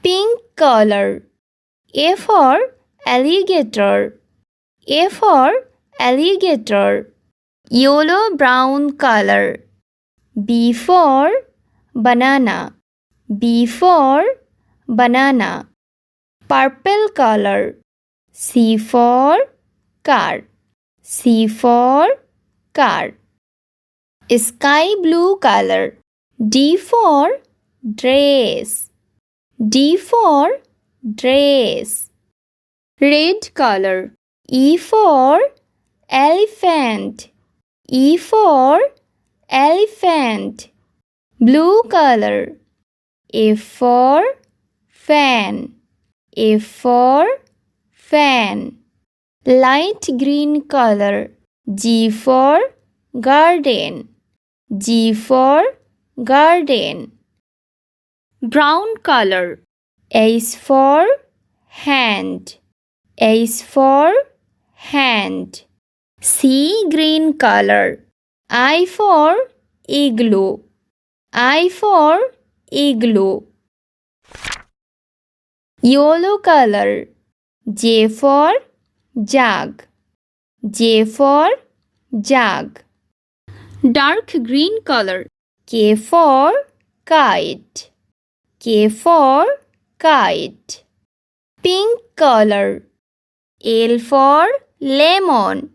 Pink color. A for alligator. A for alligator. Yellow brown color. B for banana. B for banana. Purple color. C for car. C for car. Sky blue color. D for dress. D for dress. Red color. E for elephant. E for elephant. Blue color. F for fan. F for fan. Light green color. G for garden. G for garden. Brown color. H for hand. H for hand. Sea green color. I for igloo. I for igloo. Yellow color. J for jug. J for jug. Dark green color. K for kite. K for kite. Pink color. L for lemon.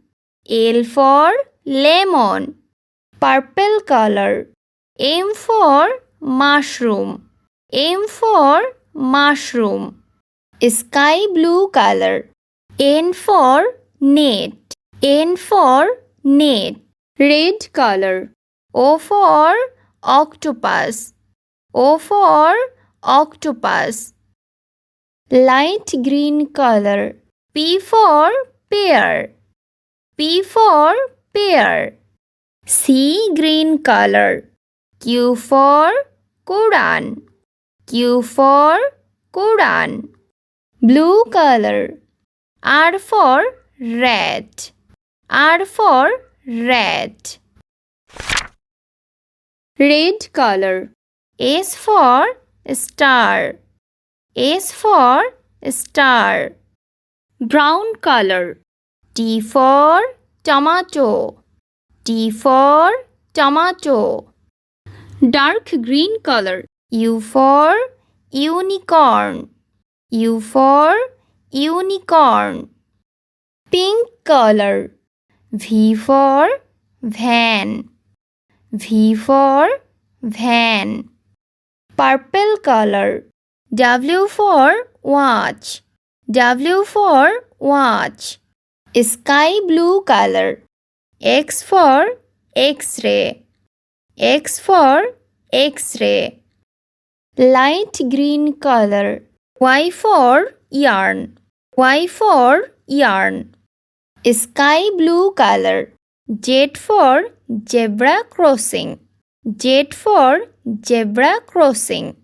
L for lemon. Purple color. M for mushroom. M for mushroom. Sky blue color. N for net. N for net. Red color. O for octopus. O for octopus. Light green color. P for pear. P for pear. Sea green color. Q for Quran. Q for Quran. Blue color. R for rat. R for rat. Red color. S for star. S for star. Brown color. T for tomato. T for tomato. Dark green color. U for unicorn. U for unicorn. Pink color. V for van. V for van. Purple color. W for watch. W for watch. Sky blue color. X for X-ray. X for X-ray. Light green color. Y for yarn. Y for yarn. Sky blue color. Z for zebra crossing. Z for zebra crossing.